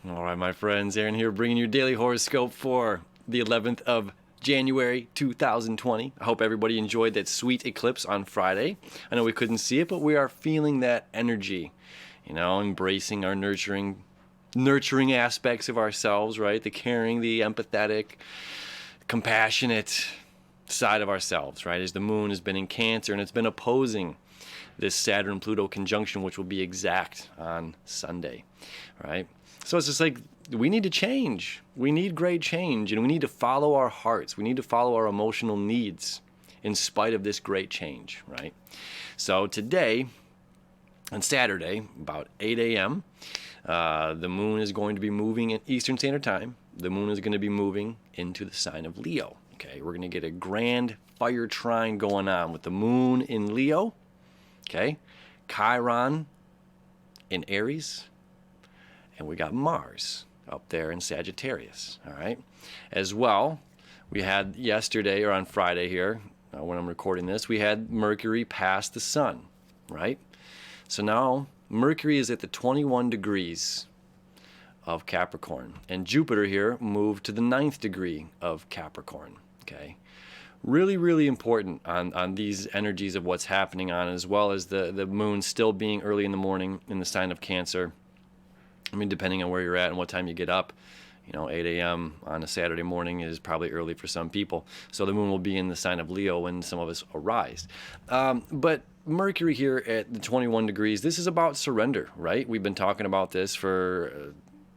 All right, my friends, Aaron here bringing you daily horoscope for the 11th of January 2020. I hope everybody enjoyed that sweet eclipse on Friday. I know we couldn't see it, but we are feeling that energy, embracing our nurturing aspects of ourselves, right? The caring, the empathetic, compassionate side of ourselves, right? As the moon has been in Cancer and it's been opposing this Saturn-Pluto conjunction, which will be exact on Sunday, right? So it's just like we need to change. We need great change, and we need to follow our hearts. We need to follow our emotional needs in spite of this great change, right? So today, on Saturday, about 8 a.m., the moon is going to be moving in Eastern Standard Time. The moon is going to be moving into the sign of Leo. Okay, we're going to get a grand fire trine going on with the moon in Leo. Okay, Chiron in Aries. And we got Mars up there in Sagittarius, all right? As well, we had yesterday, or on Friday here, when I'm recording this, we had Mercury pass the Sun, right? So now Mercury is at the 21 degrees of Capricorn, and Jupiter here moved to the 9th degree of Capricorn, okay? Really, really important on these energies of what's happening on, as well as the moon still being early in the morning in the sign of Cancer. I mean, depending on where you're at and what time you get up, 8 a.m. on a Saturday morning is probably early for some people. So the moon will be in the sign of Leo when some of us arise. But Mercury here at the 21 degrees, this is about surrender, right? We've been talking about this for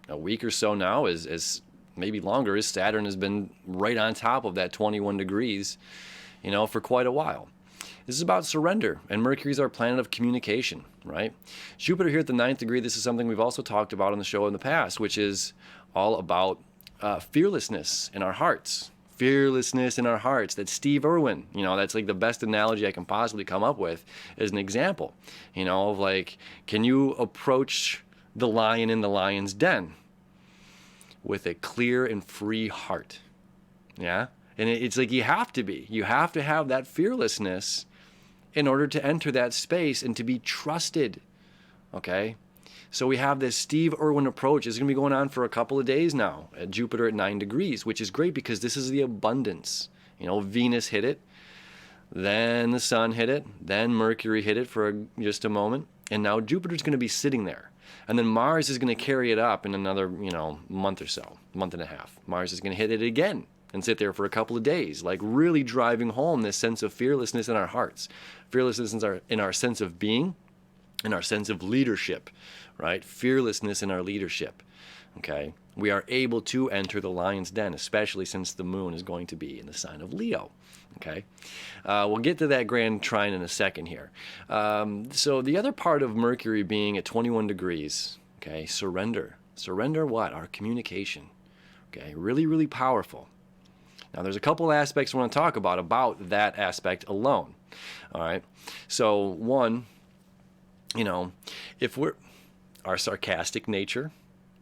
a week or so now, as maybe longer, as Saturn has been right on top of that 21 degrees, for quite a while. This is about surrender, and Mercury is our planet of communication, right? Jupiter here at the 9th degree, this is something we've also talked about on the show in the past, which is all about fearlessness in our hearts. Fearlessness in our hearts. That's Steve Irwin. That's like the best analogy I can possibly come up with as an example, of like, can you approach the lion in the lion's den with a clear and free heart? Yeah? And it's like you have to have that fearlessness in order to enter that space and to be trusted, okay? So we have this Steve Irwin approach. It's going to be going on for a couple of days now at Jupiter at 9 degrees, which is great because this is the abundance. Venus hit it, then the sun hit it, then Mercury hit it for just a moment, and now Jupiter's going to be sitting there. And then Mars is going to carry it up in another, month or so, month and a half. Mars is going to hit it again and sit there for a couple of days, like really driving home this sense of fearlessness in our hearts, fearlessness in our sense of being, in our sense of leadership, right? Fearlessness in our leadership, okay? We are able to enter the lion's den, especially since the moon is going to be in the sign of Leo, okay? We'll get to that grand trine in a second here. So the other part of Mercury being at 21 degrees, okay, surrender. Surrender what? Our communication, okay? Really, really powerful. Now, there's a couple aspects I want to talk about that aspect alone, all right? So, one, if our sarcastic nature,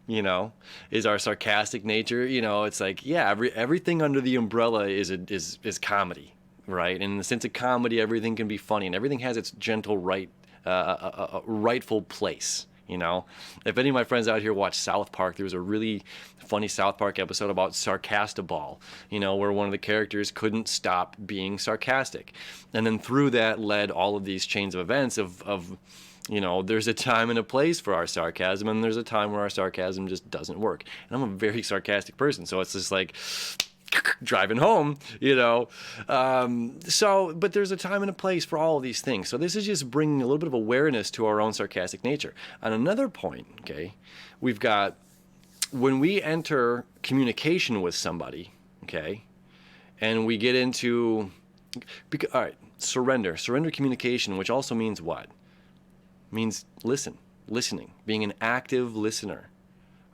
is our sarcastic nature, it's like, yeah, everything under the umbrella is comedy, right? And in the sense of comedy, everything can be funny, and everything has its gentle rightful place. If any of my friends out here watch South Park, there was a really funny South Park episode about Sarcastiball, where one of the characters couldn't stop being sarcastic. And then through that led all of these chains of events of there's a time and a place for our sarcasm, and there's a time where our sarcasm just doesn't work. And I'm a very sarcastic person, so it's just like driving home, but there's a time and a place for all of these things. So this is just bringing a little bit of awareness to our own sarcastic nature. On another point, okay, we've got when we enter communication with somebody, okay, and we get into, all right, surrender communication, which also means what? Means listening, being an active listener,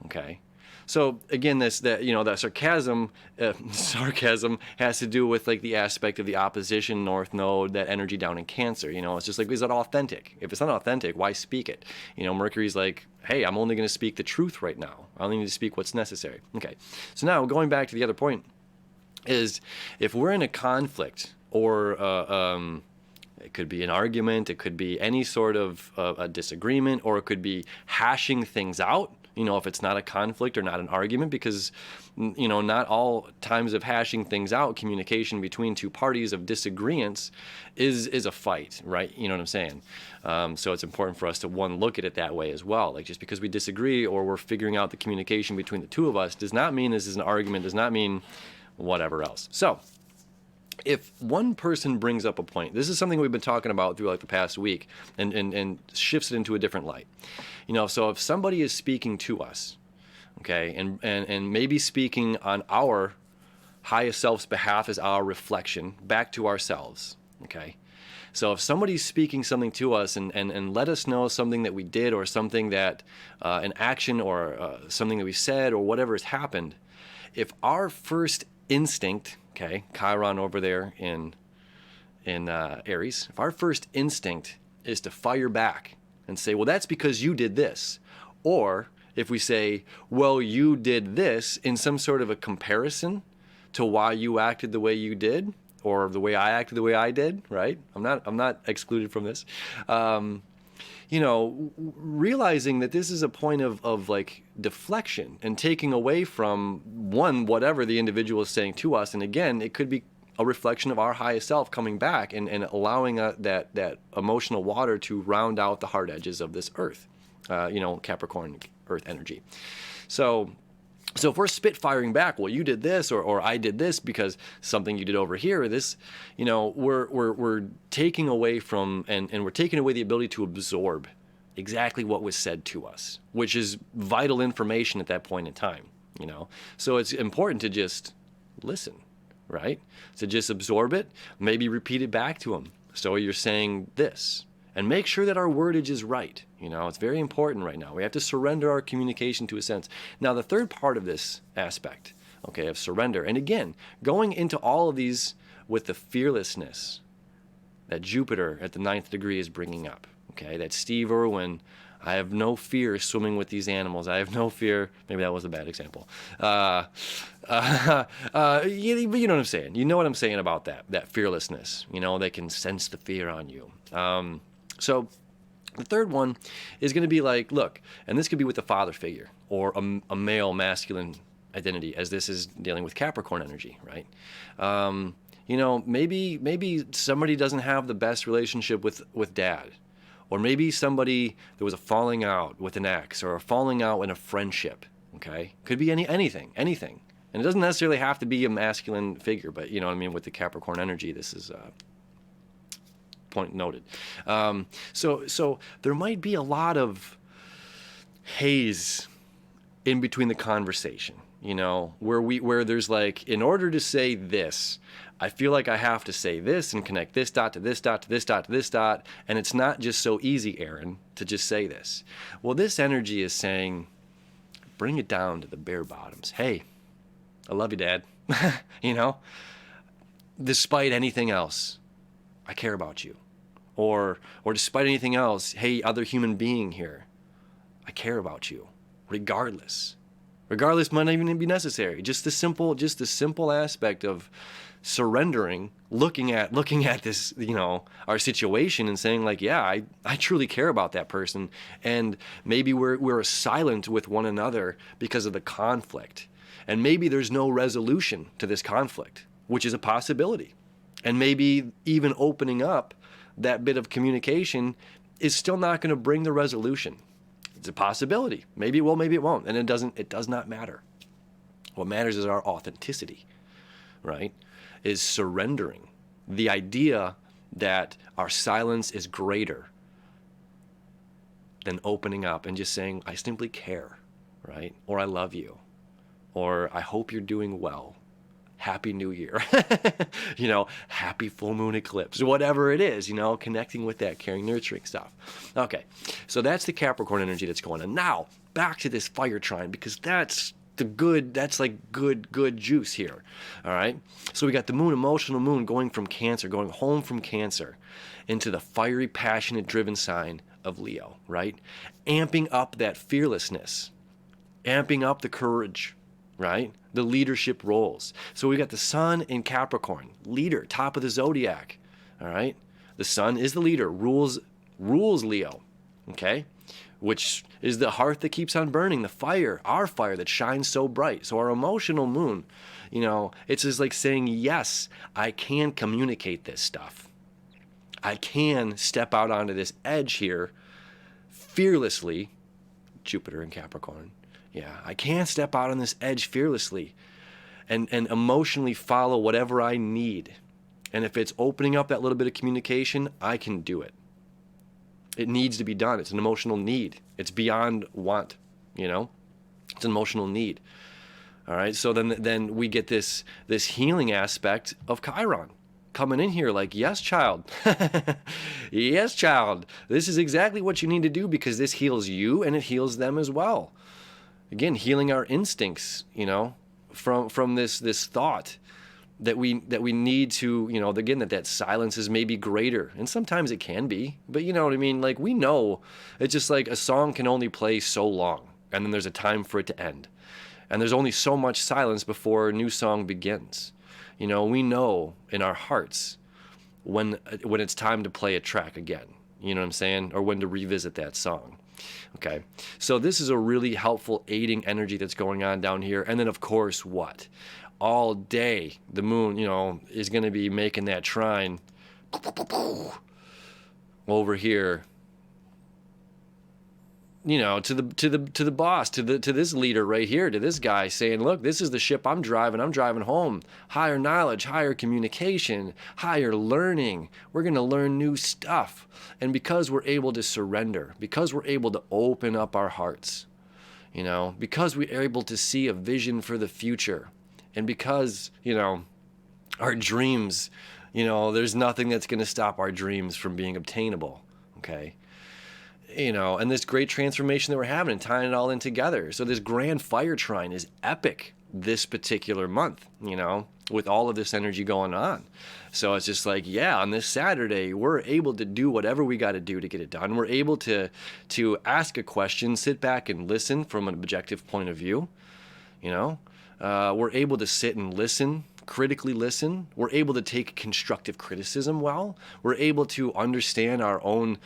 okay? So again, that sarcasm has to do with like the aspect of the opposition North Node, that energy down in Cancer. It's just like, is that authentic? If it's not authentic, why speak it? Mercury's like, hey, I'm only going to speak the truth right now. I only need to speak what's necessary. Okay. So now going back to the other point is, if we're in a conflict or it could be an argument, it could be any sort of a disagreement, or it could be hashing things out. if it's not a conflict or not an argument, because, not all times of hashing things out, communication between two parties of disagreements is a fight, right? You know what I'm saying? So it's important for us to, one, look at it that way as well. Like, just because we disagree or we're figuring out the communication between the two of us does not mean this is an argument, does not mean whatever else. So if one person brings up a point, this is something we've been talking about through like the past week, and shifts it into a different light. So if somebody is speaking to us, okay, and maybe speaking on our highest self's behalf as our reflection back to ourselves, okay? So if somebody's speaking something to us and let us know something that we did, or something that, an action, or something that we said, or whatever has happened, if our first instinct, okay, Chiron over there in Aries, if our first instinct is to fire back and say, well, that's because you did this, or if we say, well, you did this, in some sort of a comparison to why you acted the way you did, or the way I acted the way I did, right? I'm not excluded from this. Realizing that this is a point of like deflection and taking away from, one, whatever the individual is saying to us. And again, it could be a reflection of our highest self coming back and allowing that emotional water to round out the hard edges of this earth, Capricorn earth energy. So if we're spitfiring back, well, you did this, or I did this because something you did over here, or this, we're taking away from, and we're taking away the ability to absorb exactly what was said to us, which is vital information at that point in time, So it's important to just listen, right? To just absorb it, maybe repeat it back to them. So you're saying this, and make sure that our wordage is right. It's very important right now. We have to surrender our communication to a sense. Now, the third part of this aspect, okay, of surrender, and again, going into all of these with the fearlessness that Jupiter at the 9th degree is bringing up, okay, that Steve Irwin, I have no fear swimming with these animals. I have no fear. Maybe that was a bad example. But you know what I'm saying. You know what I'm saying about that fearlessness. They can sense the fear on you. So the third one is going to be like, look, and this could be with the father figure, or a male masculine identity, as this is dealing with Capricorn energy, right? Maybe somebody doesn't have the best relationship with dad, or maybe there was a falling out with an ex, or a falling out in a friendship, okay? Could be anything. And it doesn't necessarily have to be a masculine figure, but with the Capricorn energy, this is point noted. So there might be a lot of haze in between the conversation, where there's like, in order to say this, I feel like I have to say this and connect this dot to this dot to this dot to this dot, and it's not just so easy, Aaron, to just say this. Well, this energy is saying, bring it down to the bare bottoms. Hey, I love you, Dad. Despite anything else, I care about you. Or despite anything else, hey, other human being here, I care about you, regardless. Regardless might not even be necessary. Just the simple aspect of surrendering, looking at this, our situation, and saying like, yeah, I truly care about that person, and maybe we're silent with one another because of the conflict, and maybe there's no resolution to this conflict, which is a possibility, and maybe even opening up that bit of communication is still not going to bring the resolution. It's a possibility. Maybe it will, maybe it won't. And it does not matter. What matters is our authenticity, right? Is surrendering the idea that our silence is greater than opening up and just saying, I simply care, right? Or I love you. Or I hope you're doing well. Happy New Year, happy full moon eclipse, whatever it is, connecting with that caring, nurturing stuff. Okay, so that's the Capricorn energy that's going on. Now, back to this fire trine, because that's like good juice here, all right? So we got the moon, emotional moon, going home from Cancer, into the fiery, passionate, driven sign of Leo, right? Amping up that fearlessness, amping up the courage, right? The leadership roles. So we got the sun in Capricorn, leader, top of the zodiac, all right? The sun is the leader, rules Leo, okay? which is the hearth that keeps on burning, the fire, our fire that shines so bright. So our emotional moon, it's just like saying, yes, I can communicate this stuff. I can step out onto this edge here fearlessly. Jupiter in Capricorn. Yeah, I can step out on this edge fearlessly and emotionally follow whatever I need. And if it's opening up that little bit of communication, I can do it. It needs to be done. It's an emotional need. It's beyond want, It's an emotional need. All right, so then we get this healing aspect of Chiron coming in here like, yes, child. Yes, child. This is exactly what you need to do, because this heals you and it heals them as well. Again, healing our instincts, from this thought that we need to, again, that silence is maybe greater. And sometimes it can be, but you know what I mean? Like, we know it's just like a song can only play so long, and then there's a time for it to end. And there's only so much silence before a new song begins. We know in our hearts when it's time to play a track again. You know what I'm saying? Or when to revisit that song. Okay. So this is a really helpful aiding energy that's going on down here. And then, of course, what? All day, the moon, is going to be making that trine over here, to the boss, to this leader right here, to this guy, saying, look, this is the ship I'm driving home. Higher knowledge, higher communication, higher learning. We're going to learn new stuff. And because we're able to surrender, because we're able to open up our hearts, because we're able to see a vision for the future, and because, our dreams, there's nothing that's going to stop our dreams from being obtainable. Okay. And this great transformation that we're having and tying it all in together. So this grand fire trine is epic this particular month, with all of this energy going on. So it's just like, yeah, on this Saturday, we're able to do whatever we got to do to get it done. We're able to ask a question, sit back and listen from an objective point of view. We're able to sit and listen, critically listen. We're able to take constructive criticism well. We're able to understand our own,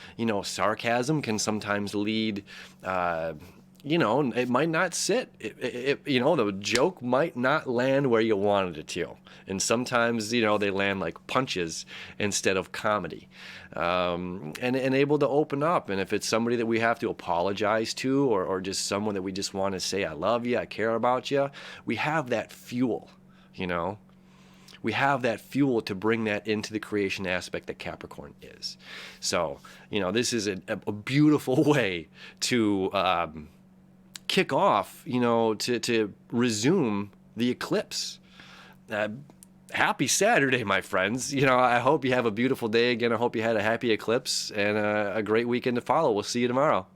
sarcasm can sometimes lead, it might not sit. The joke might not land where you wanted it to. And sometimes, they land like punches instead of comedy. And able to open up. And if it's somebody that we have to apologize to, or just someone that we just want to say, I love you, I care about you, we have that fuel, We have that fuel to bring that into the creation aspect that Capricorn is. So, this is a beautiful way to kick off, to resume the eclipse. Happy Saturday, my friends. I hope you have a beautiful day again. I hope you had a happy eclipse and a great weekend to follow. We'll see you tomorrow.